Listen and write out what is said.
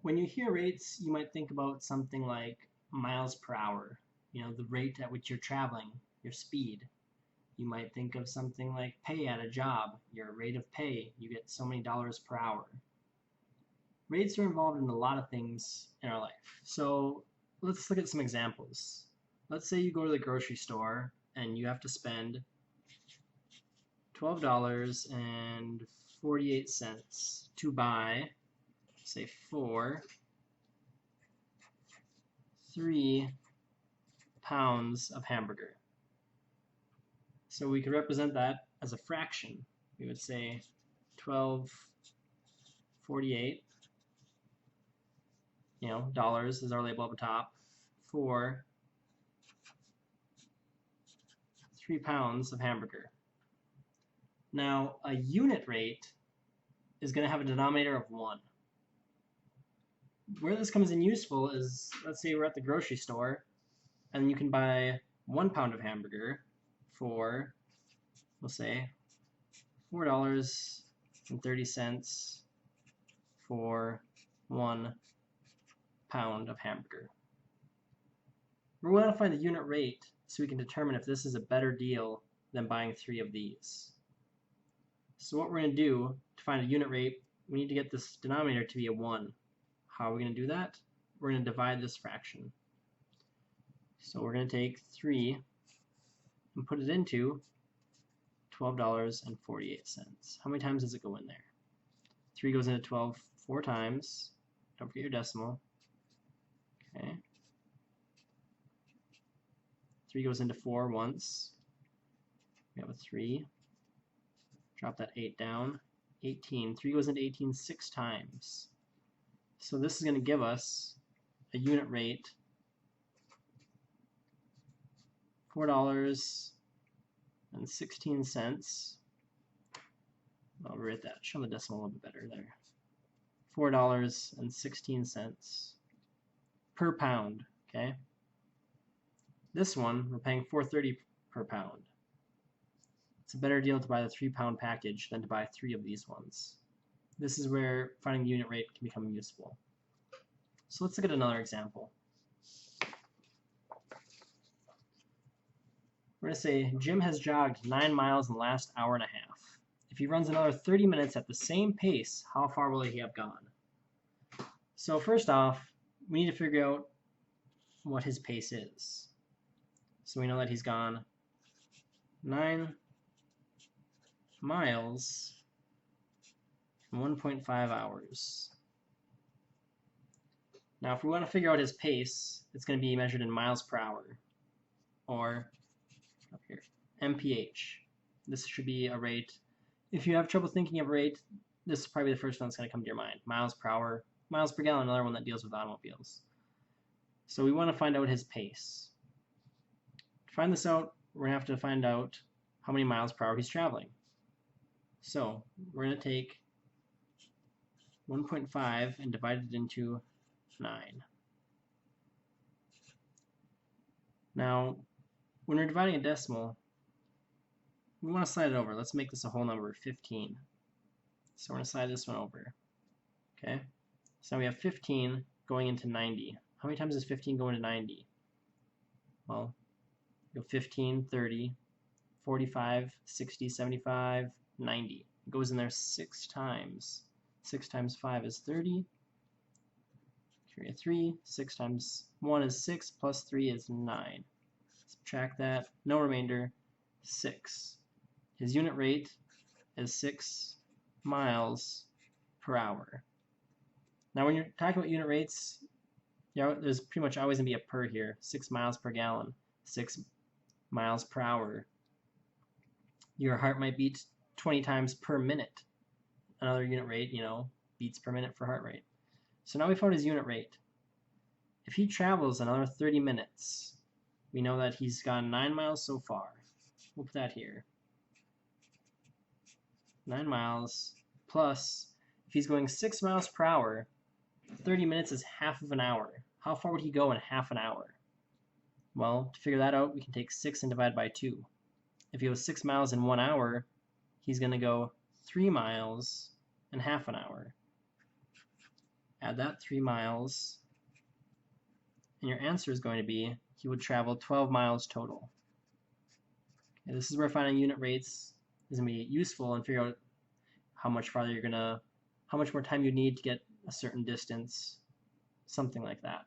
When you hear rates, you might think about something like miles per hour, the rate at which you're traveling, your speed. You might think of something like pay at a job, your rate of pay, you get so many dollars per hour. Rates are involved in a lot of things in our life. So let's look at some examples. Let's say you go to the grocery store and you have to spend $12.48 to buy, say, 3 pounds of hamburger. So we could represent that as a fraction. We would say 12.48, dollars is our label up top, for 3 pounds of hamburger. Now, a unit rate is going to have a denominator of 1. Where this comes in useful is, let's say we're at the grocery store, and you can buy 1 pound of hamburger for, we'll say, $4.30 for 1 pound of hamburger. We want to find the unit rate so we can determine if this is a better deal than buying 3 of these. So what we're going to do to find a unit rate, we need to get this denominator to be a 1. How are we going to do that? We're going to divide this fraction. So we're going to take 3 and put it into $12.48. How many times does it go in there? 3 goes into 12 4 times. Don't forget your decimal. Okay. 3 goes into 4 once. We have a 3. Drop that 8 down. 18. 3 goes into 18 6 times. So this is going to give us a unit rate, $4.16. I'll rewrite that, show the decimal a little bit better there. $4.16 per pound, okay? This one, we're paying $4.30 per pound. It's a better deal to buy the 3-pound package than to buy 3 of these ones. This is where finding the unit rate can become useful. So let's look at another example. We're going to say Jim has jogged 9 miles in the last hour and a half. If he runs another 30 minutes at the same pace, how far will he have gone? So first off, we need to figure out what his pace is. So we know that he's gone 9 miles in 1.5 hours. Now, if we want to figure out his pace, it's going to be measured in miles per hour, or up here, mph. This should be a rate. If you have trouble thinking of a rate, this is probably the first one that's going to come to your mind. Miles per hour, miles per gallon, another one that deals with automobiles. So we want to find out his pace. To find this out, we're going to have to find out how many miles per hour he's traveling. So we're going to take 1.5 and divide it into 9. Now, when we're dividing a decimal, we want to slide it over. Let's make this a whole number, 15. So we're going to slide this one over. Okay? So now we have 15 going into 90. How many times does 15 go into 90? Well, go 15, 30, 45, 60, 75, 90. It goes in there 6 times. 6 times 5 is 30. Carry a 3. 6 times 1 is 6, plus 3 is 9. Subtract that. No remainder. 6. His unit rate is 6 miles per hour. Now, when you're talking about unit rates, there's pretty much always going to be a per here. 6 miles per gallon. 6 miles per hour. Your heart might beat 20 times per minute. Another unit rate, beats per minute for heart rate. So now we found his unit rate. If he travels another 30 minutes, we know that he's gone 9 miles so far. We'll put that here. 9 miles plus, if he's going 6 miles per hour, 30 minutes is half of an hour. How far would he go in half an hour? Well, to figure that out, we can take 6 and divide by 2. If he goes 6 miles in 1 hour, he's going to go 3 miles in half an hour. add that 3 miles, and your answer is going to be he would travel 12 miles total. Okay, this is where finding unit rates is going to be useful and figure out how much farther how much more time you need to get a certain distance, something like that.